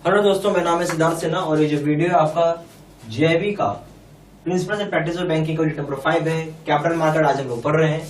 Hello दोस्तों, मेरा नाम है सिद्धार्थ सिन्हा और ये जो वीडियो है आपका जेबी का principles and practice of banking का नंबर 5 है। कैपिटल मार्केट आज हम लोग पढ़ रहे हैं।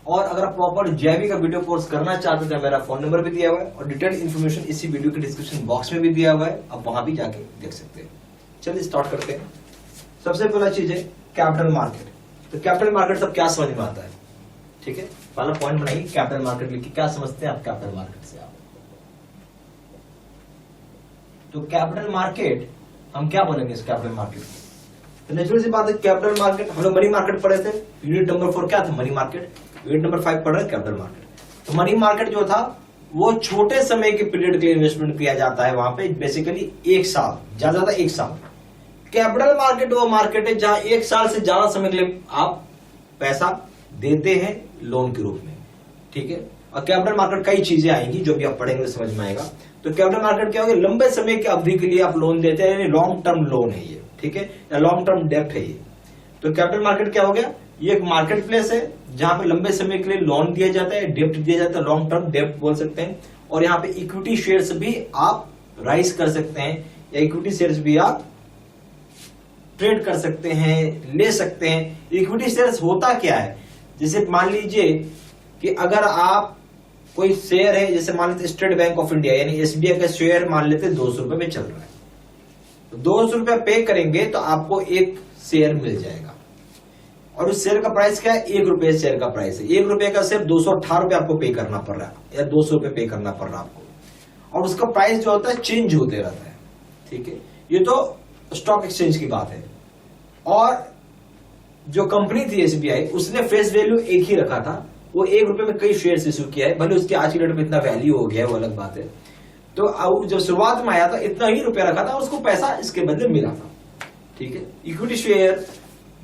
और अगर आप प्रॉपर जेबी का वीडियो कोर्स करना चाहते हैं तो मेरा फोन नंबर भी दिया हुआ है और डिटेल्ड इन्फॉर्मेशन इसी वीडियो के डिस्क्रिप्शन बॉक्स में भी दिया हुआ है, आप वहां भी जाके देख सकते हैं। चलिए स्टार्ट करते हैं। सबसे पहला चीज है कैपिटल मार्केट। तो कैपिटल मार्केट सब क्या समझ में आता है, ठीक है। पहला पॉइंट बनाइए कैपिटल मार्केट लिखिए, क्या समझते हैं आप कैपिटल मार्केट से। आप तो कैपिटल मार्केट हम क्या बोलेंगे इस कैपिटल मार्केट को? तो नेचुरल सी बात है, कैपिटल मार्केट हम लोग मनी मार्केट पढ़े थे। यूनिट नंबर 4 क्या था? Money market. यूनिट नंबर 5 पढ़ रहे हैं कैपिटल मार्केट। तो मनी मार्केट जो था वो छोटे समय के पीरियड के लिए इन्वेस्टमेंट किया जाता है। वहां पे बेसिकली 1 साल, ज्यादा 1 साल। कैपिटल मार्केट वो मार्केट है जहां 1 साल से ज्यादा समय के लिए आप पैसा देते हैं लोन के रूप में, ठीक है। और कैपिटल मार्केट कई चीजें आएंगी जो भी आप पढ़ेंगे समझ में आएगा। तो कैपिटल मार्केट क्या होगा? लंबे समय की अवधि के लिए आप लोन देते हैं, यानी लॉन्ग टर्म लोन है ये, ठीक है, या लॉन्ग टर्म डेब्ट है ये। तो कैपिटल मार्केट क्या हो गया? ये एक मार्केट प्लेस है जहां पे लंबे समय के लिए लोन दिया जाता है, डेब्ट दिया जाता है, लॉन्ग टर्म डेब्ट बोल सकते हैं। और यहाँ पे इक्विटी शेयर्स भी आप राइज कर सकते हैं, या इक्विटी शेयर्स भी आप ट्रेड कर सकते हैं, ले सकते हैं। इक्विटी शेयर्स होता क्या है? जैसे मान लीजिए कि अगर आप कोई शेयर है, जैसे मान लेते स्टेट बैंक ऑफ इंडिया यानी एसबीआई का शेयर मान लेते 200 रुपए में चल रहा है, तो 200 रुपया पे करेंगे तो आपको एक शेयर मिल जाएगा। और उस शेयर का प्राइस क्या है? 1 रुपए शेयर का प्राइस है। 1 रुपए का शेयर 218 रुपए आपको पे करना पड़ रहा है, या 200 रुपए पे करना पड़ रहा है आपको। और उसका प्राइस जो होता है चेंज होते रहता है, ठीक है। ये तो स्टॉक एक्सचेंज की बात है। और जो कंपनी थी एसबीआई, उसने फेस वैल्यू एक ही रखा था। वो 1 रुपए में कई शेयर इशू किया है, भले उसकी आज की डेट में इतना वैल्यू हो गया है, वो अलग बात है। तो जब शुरुआत में आया था इतना ही रुपया रखा था, उसको पैसा इसके बदले मिला था, ठीक है। इक्विटी शेयर,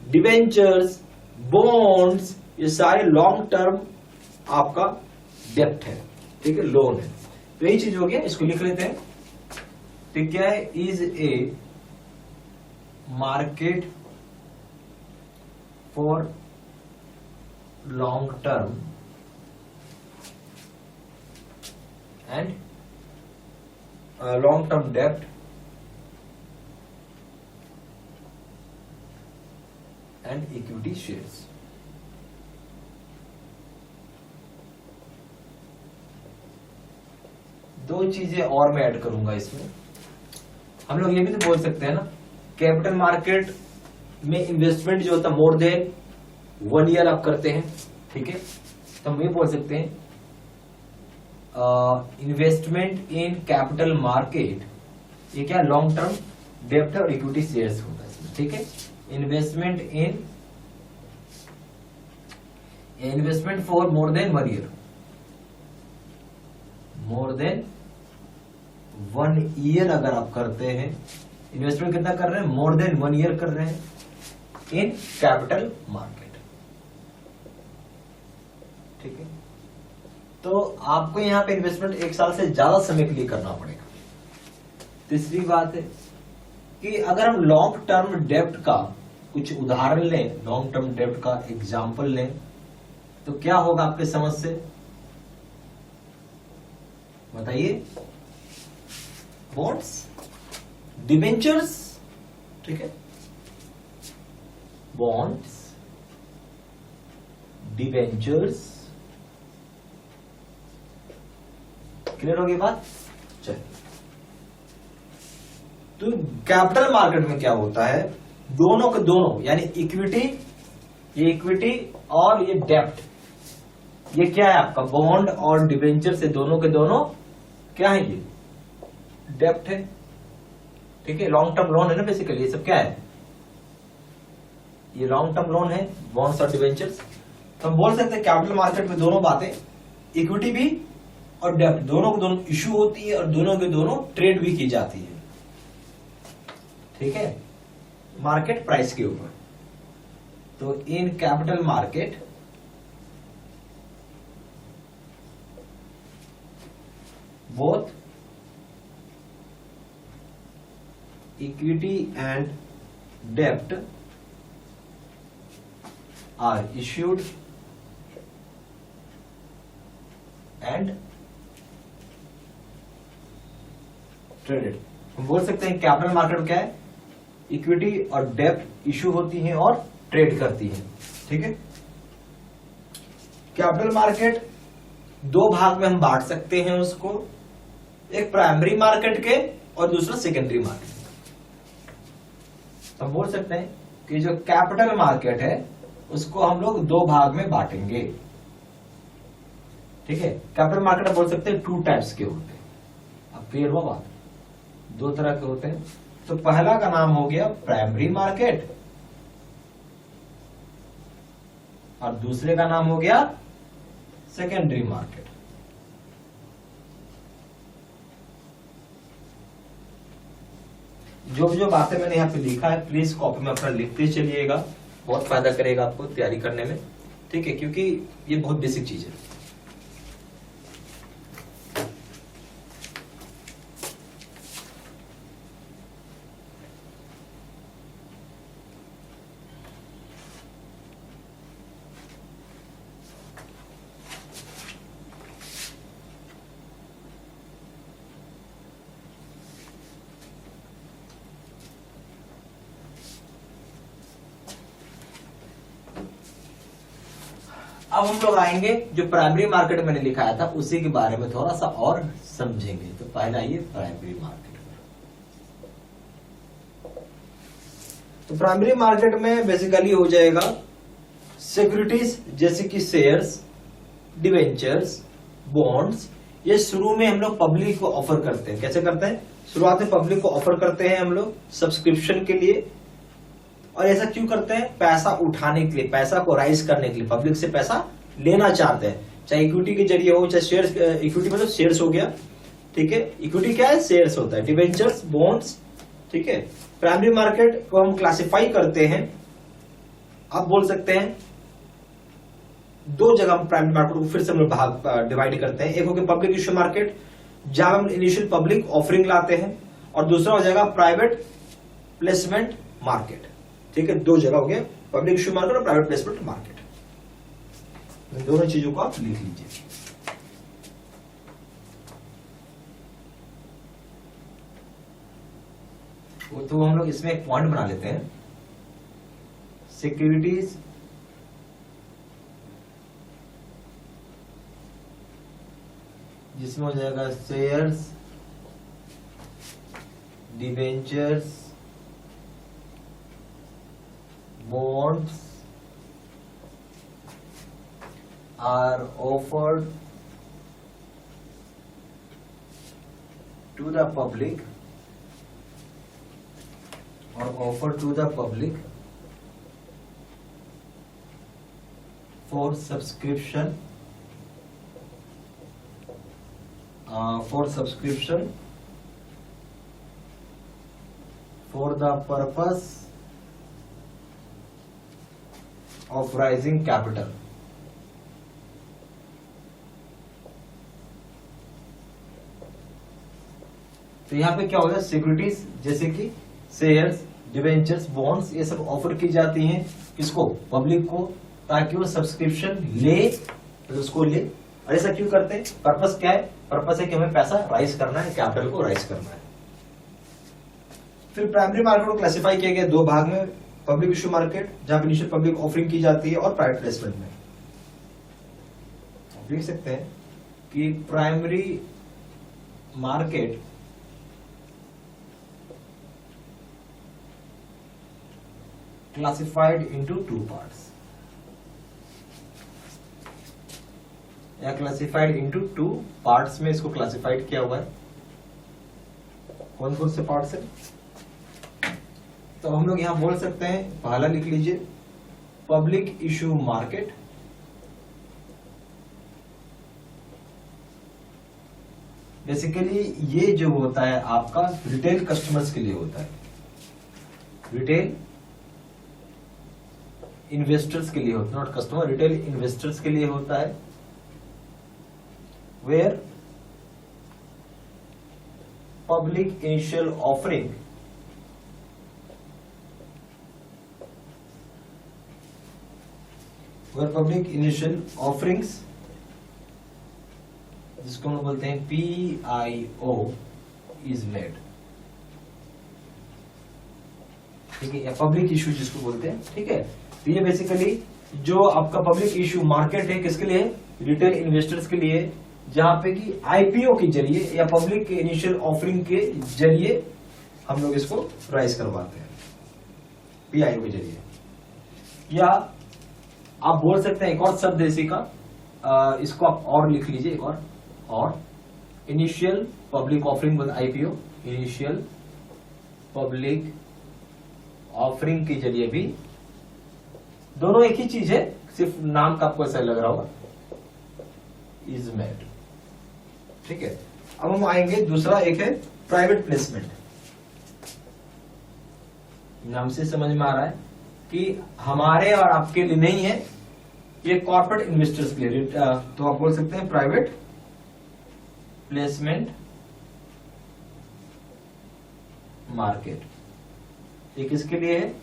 डिवेंचर्स, बॉन्ड्स, ये सारे लॉन्ग टर्म आपका डेब्ट है, ठीक है, लोन है। तो यही चीज हो गया, इसको लिख लेते हैं। ठीक क्या है? Is a market for long term and long term डेब्ट एंड इक्विटी शेयर्स। दो चीजें और मैं ऐड करूंगा इसमें। हम लोग ये भी तो बोल सकते हैं ना, कैपिटल मार्केट में इन्वेस्टमेंट जो होता है मोर देन 1 ईयर आप करते हैं, ठीक है। तो हम ये बोल सकते हैं इन्वेस्टमेंट इन कैपिटल मार्केट, ये क्या? लॉन्ग टर्म डेब्ट और इक्विटी शेयर्स होता है इसमें, ठीक है। Investment for more than 1 year, more than 1 year अगर आप करते हैं, इन्वेस्टमेंट कितना कर रहे हैं? मोर देन 1 ईयर कर रहे हैं इन कैपिटल मार्केट, ठीक है। तो आपको यहां पे इन्वेस्टमेंट 1 साल से ज्यादा समय के लिए करना पड़ेगा। तीसरी बात है कि अगर हम लॉन्ग टर्म डेब्ट का कुछ उदाहरण लें, लॉन्ग टर्म डेब्ट का एग्जाम्पल लें, तो क्या होगा आपके समझ से? बताइए। बॉन्ड्स, डिबेंचर्स, ठीक है, बॉन्ड्स, डिबेंचर्स। क्लियर होगी बात? चलिए, तो कैपिटल मार्केट में क्या होता है? दोनों के दोनों यानी इक्विटी, ये इक्विटी और ये डेब्ट, ये क्या है आपका? बॉन्ड और डिबेंचर से दोनों के दोनों क्या है? ये डेब्ट है, ठीक है। लॉन्ग टर्म लोन है ना बेसिकली, ये सब क्या है? ये लॉन्ग टर्म लोन है, बॉन्ड्स और डिवेंचर्स। तो हम बोल सकते हैं कैपिटल मार्केट में दोनों बातें, इक्विटी भी और डेब्ट, दोनों को दोनों इशू होती है और दोनों के दोनों ट्रेड भी की जाती है, ठीक है, मार्केट प्राइस के ऊपर। तो in capital market both equity and debt are issued and traded. हम बोल सकते हैं कैपिटल मार्केट क्या है, इक्विटी और डेब्ट इशू होती हैं और ट्रेड करती हैं। ठीक है, कैपिटल मार्केट दो भाग में हम बांट सकते हैं उसको, एक प्राइमरी मार्केट के और दूसरा सेकेंडरी मार्केट। तो हम बोल सकते हैं कि जो कैपिटल मार्केट है उसको हम लोग दो भाग में बांटेंगे। ठीक है, कैपिटल मार्केट आप बोल सकते हैं टू टाइप्स के होते हैं। अब क्लियर हुआ बात, दो तरह के होते हैं। तो पहला का नाम हो गया प्राइमरी मार्केट और दूसरे का नाम हो गया सेकेंडरी मार्केट। जो बातें मैंने यहां पे लिखा है प्लीज कॉपी में अपना लिखते चलिएगा, बहुत फायदा करेगा आपको तैयारी करने में। ठीक है, क्योंकि ये बहुत बेसिक चीज है। अब हम लोग आएंगे जो प्राइमरी मार्केट मैंने लिखाया था उसी के बारे में थोड़ा सा और समझेंगे। तो पहला ये प्राइमरी मार्केट। तो प्राइमरी मार्केट में बेसिकली हो जाएगा सिक्योरिटीज जैसे कि शेयर्स, डिवेंचर्स, बॉन्ड्स। ये शुरू में हम लोग पब्लिक को ऑफर करते हैं। कैसे करते हैं, शुरुआत में पब्लिक को ऑफर करते हैं हम लोग सब्सक्रिप्शन के लिए। और ऐसा क्यों करते हैं, पैसा उठाने के लिए, पैसा को राइज करने के लिए, पब्लिक से पैसा लेना चाहते हैं, चाहे इक्विटी के जरिए हो चाहे शेयर्स। इक्विटी मतलब शेयर्स हो गया। ठीक है, इक्विटी क्या है, शेयर्स होता है, डिवेंचर्स, बॉन्ड्स। ठीक है, प्राइमरी मार्केट को हम क्लासिफाई करते हैं, आप बोल सकते हैं दो जगह हम प्राइमरी मार्केट को फिर से हम लोग भाग डिवाइड करते हैं। एक हो गया पब्लिक इश्यू मार्केट जहां हम इनिशियल पब्लिक ऑफरिंग लाते हैं, और दूसरा हो जाएगा प्राइवेट प्लेसमेंट मार्केट। ठीक है, दो जगह हो गया पब्लिक इश्यू मार्केट और प्राइवेट प्लेसमेंट मार्केट। इन दोनों चीजों को आप लिख लीजिए। तो हम लोग इसमें एक पॉइंट बना लेते हैं, सिक्योरिटीज जिसमें हो जाएगा shares, debentures, bonds are offered to the public or offered to the public for subscription for the purpose of raising capital। तो यहां पे क्या होगा, सिक्योरिटीज जैसे कि शेयर्स, डिवेंचर्स, बॉन्ड्स, ये सब ऑफर की जाती हैं किसको, पब्लिक को, ताकि वो सब्सक्रिप्शन ले, तो उसको ले। और ऐसा क्यों करते हैं, पर्पस क्या है, पर्पस है कि हमें पैसा राइज करना है, कैपिटल को राइज करना है। फिर प्राइमरी मार्केट को क्लासिफाई किया गया दो भाग में, पब्लिक इश्यू मार्केट जहां पर इनिशियल पब्लिक ऑफरिंग की जाती है, और प्राइवेट प्लेसमेंट में। आप देख सकते हैं कि primary market classified into two parts, या क्लासिफाइड इनटू टू पार्ट्स में इसको क्लासिफाइड किया हुआ है। कौन कौन से पार्ट्स है, तो हम लोग यहां बोल सकते हैं, पहला लिख लीजिए पब्लिक इश्यू मार्केट, बेसिकली ये जो होता है आपका रिटेल कस्टमर्स के लिए होता है, रिटेल इन्वेस्टर्स के लिए होता है, नॉट कस्टमर, रिटेल इन्वेस्टर्स के लिए होता है, where public initial offering public initial offerings, जिसको हम बोलते हैं PIO, इज मेड, ठीक है, या पब्लिक इशू जिसको बोलते हैं, ठीक है। तो ये बेसिकली जो आपका पब्लिक इशू मार्केट है किसके लिए, रिटेल इन्वेस्टर्स के लिए, जहां पे कि आईपीओ के जरिए या पब्लिक के इनिशियल ऑफरिंग के जरिए हम लोग इसको राइज करवाते हैं, पीआईओ के जरिए। या आप बोल सकते हैं एक और शब्द इसी का, इसको आप और लिख लीजिए, एक और initial public offering IPO, initial public offering के जरिए भी, दोनों एक ही चीज है, सिर्फ नाम का आपको ऐसा लग रहा होगा, इज मेड, ठीक है। अब हम आएंगे दूसरा, एक है प्राइवेट प्लेसमेंट। नाम से समझ में आ रहा है कि हमारे और आपके लिए नहीं है, ये कॉर्पोरेट इन्वेस्टर्स के लिए, तो आप बोल सकते हैं प्राइवेट प्लेसमेंट मार्केट। ये किसके लिए है,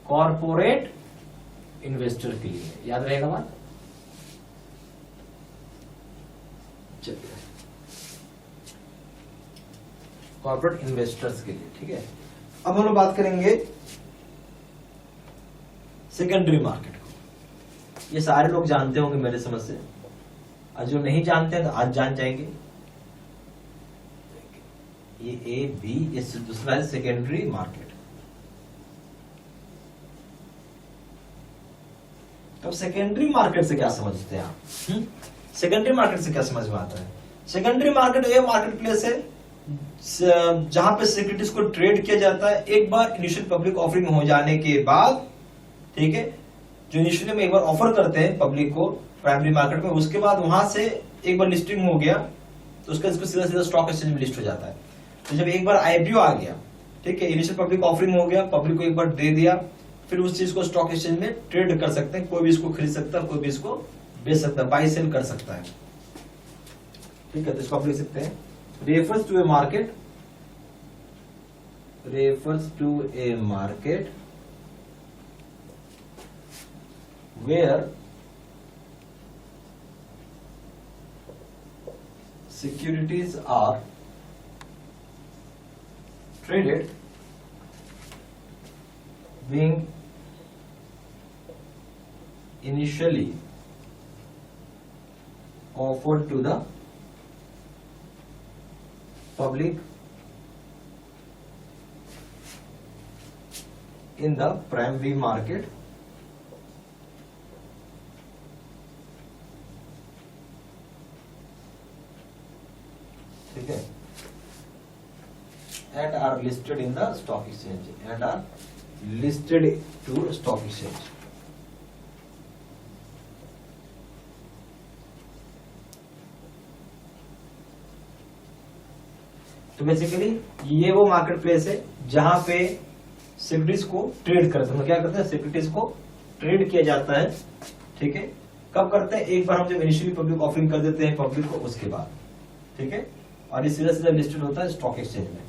कॉर्पोरेट इन्वेस्टर के लिए, याद रहेगा बात। चलिए, कॉर्पोरेट इन्वेस्टर्स के लिए, ठीक है। अब हम लोग बात करेंगे सेकेंडरी मार्केट को। ये सारे लोग जानते होंगे मेरे समझ से, और जो नहीं जानते हैं तो आज जान जाएंगे। ये ए बी, ये दूसरा है सेकेंडरी मार्केट। तो सेकेंडरी मार्केट से क्या समझते हैं आप? सेकेंडरी मार्केट से क्या समझ में आता है? सेकेंडरी मार्केट ये मार्केट प्लेस है जहां पे सिक्योरिटीज को ट्रेड किया जाता है एक बार इनिशियल पब्लिक ऑफरिंग हो जाने के बाद, ठीक है। जो इनिशियली में एक बार ऑफर करते हैं पब्लिक को प्राइमरी मार्केट में, उसके बाद वहां से एक बार लिस्टिंग हो गया तो उसका सीधा सीधा स्टॉक एक्सचेंज में लिस्ट हो जाता है। तो जब एक बार आईपीओ आ गया, ठीक है, इनिशियल पब्लिक ऑफरिंग हो गया, पब्लिक को एक बार दे दिया, फिर उस चीज को स्टॉक एक्सचेंज में ट्रेड कर सकते हैं, कोई भी इसको खरीद सकता है, कोई भी इसको बेच सकता है, बाई सेल कर सकता है, ठीक है। तो इसको आप लिख सकते हैं, refers to a market, refers to a market where securities are traded being initially offered to the public in the primary market ठीक है, and are listed in the stock exchange, and are listed to stock exchange। तो basically ये वो market place है जहां पे securities को trade करते हैं। क्या करते हैं? सिक्योरिटीज को ट्रेड किया जाता है, ठीक है। कब करते हैं? एक बार हम जब इनिशियली पब्लिक ऑफरिंग कर देते हैं पब्लिक को, उसके बाद, ठीक है। और ये सीधा सीधा लिस्टेड होता है स्टॉक एक्सचेंज में।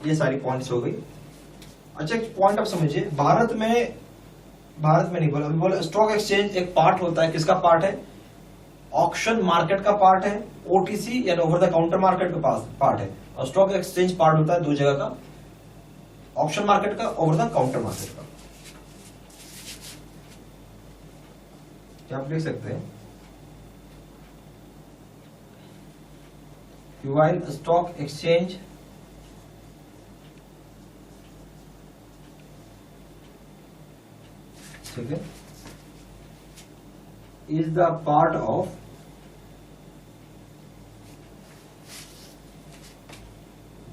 ये सारी पॉइंट्स हो गई। अच्छा, एक पॉइंट आप समझिए, भारत में नहीं बोला, स्टॉक एक्सचेंज एक पार्ट होता है। किसका पार्ट है? ऑक्शन मार्केट का पार्ट है, ओटीसी यानी ओवर द काउंटर मार्केट का पार्ट है, और स्टॉक एक्सचेंज पार्ट होता है दो जगह का, ऑक्शन मार्केट का, ओवर द काउंटर मार्केट का। क्या आप लिख सकते हैं? while stock exchange ठीक है is the part of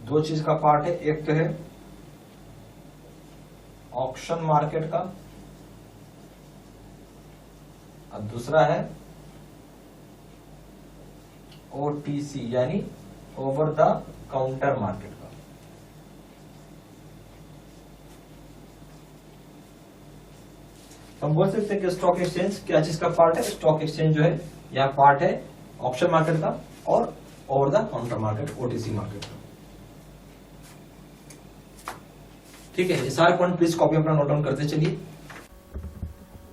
दो चीज का पार्ट है, एक तो है ऑक्शन मार्केट का और दूसरा है ओटीसी यानी ओवर द काउंटर मार्केट का। हम बोल सकते हैं कि स्टॉक एक्सचेंज क्या चीज का पार्ट है? स्टॉक एक्सचेंज जो है यहाँ पार्ट है ऑक्शन मार्केट का और over the counter market OTC market का। ठीक है, ये सारे पॉइंट प्लीज कॉपी अपना नोट डाउन करते चलिए।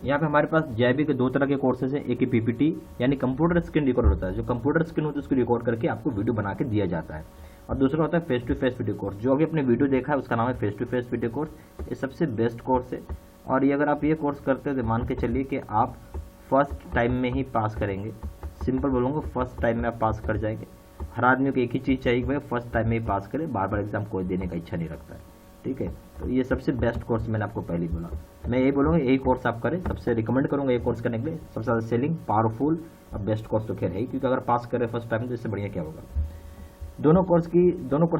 यहाँ पे हमारे पास JIB के 2 तरह के कोर्सेज हैं। एक PPT यानी कंप्यूटर स्क्रीन रिकॉर्ड होता है, जो कंप्यूटर स्क्रीन होती है उसको रिकॉर्ड करके आपको वीडियो बना के दिया जाता है। और दूसरा होता है face to face video course. जो अभी अपने वीडियो देखा है उसका नाम है face to face video course. ये सबसे बेस्ट कोर्स है। और ये अगर आप ये कोर्स करते हो तो मान के चलिए कि आप फर्स्ट टाइम में ही पास करेंगे। सिंपल बोलूँगा, फर्स्ट टाइम में आप पास कर जाएंगे। हर आदमी को एक ही चीज़ चाहिए कि भाई फर्स्ट टाइम में ही पास करे, बार बार एग्जाम कोई देने का इच्छा नहीं रखता है। ठीक है, तो ये सबसे बेस्ट कोर्स मैंने आपको पहले ही बोला। मैं यही बोलूँगा यही कोर्स आप करें, सबसे रिकमेंड करूँगा ये कोर्स करने के लिए। सबसे ज़्यादा सेलिंग, पावरफुल और बेस्ट कोर्स तो खैर है, क्योंकि अगर पास करें फर्स्ट टाइम तो इससे बढ़िया क्या होगा। दोनों कोर्स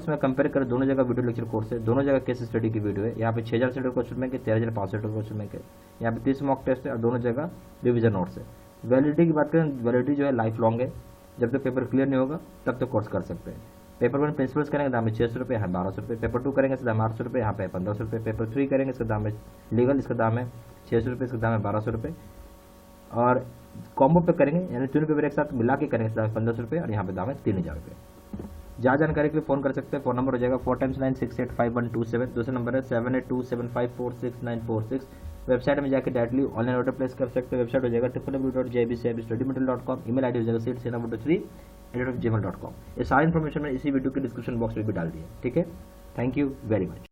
में कंपेयर करें, दोनों जगह वीडियो लेक्चर कोर्स है, दोनों जगह केस स्टडी की वीडियो है। यहाँ पे 6000 से क्वेश्चन बैंक है, 13500 क्वेश्चन बैंक है। यहाँ पे 30 मॉक टेस्ट है और दोनों जगह रिविजन नोट्स है। वैलिडिटी की बात करें, वैलिडिटी जो है लाइफ लॉन्ग है। जब तक पेपर क्लियर नहीं होगा तब तक कोर्स कर सकते हैं। पेपर 1 प्रिंसिपल्स करेंगे दाम है 600 रुपये, यहाँ 1200 रुपये। पेपर 2 करेंगे इसका दाम 800 रुपये, यहाँ पे 1500 रुपये। पेपर 3 करेंगे इसका दाम है लीगल, इसका दाम है 600 रुपये, इसका दाम है 1200 रुपये। और कॉम्बो पे करेंगे यानी तीनों पेपर एक साथ मिला के करेंगे इसका दाम है 1500 रुपये और यहाँ पे दाम है 3000 रुपये। ज़्यादा जानकारी के लिए फ़ोन कर सकते हैं। फ़ोन नंबर हो जाएगा 4 times 9685127। दूसरा नंबर है 7827546946। वेबसाइट में जाकर डायरेक्टली ऑनलाइन ऑर्डर प्लेस कर सकते हैं। वेबसाइट हो जाएगा www.jibcibstudymaterial.com। ईमेल आईडी हो जाएगा seatsena3@gmail.com। ये सारी इन्फॉर्मेशन मैं इसी वीडियो के डिस्क्रिप्शन बॉक्स में भी डाल दी है। ठीक है, थैंक यू वेरी मच।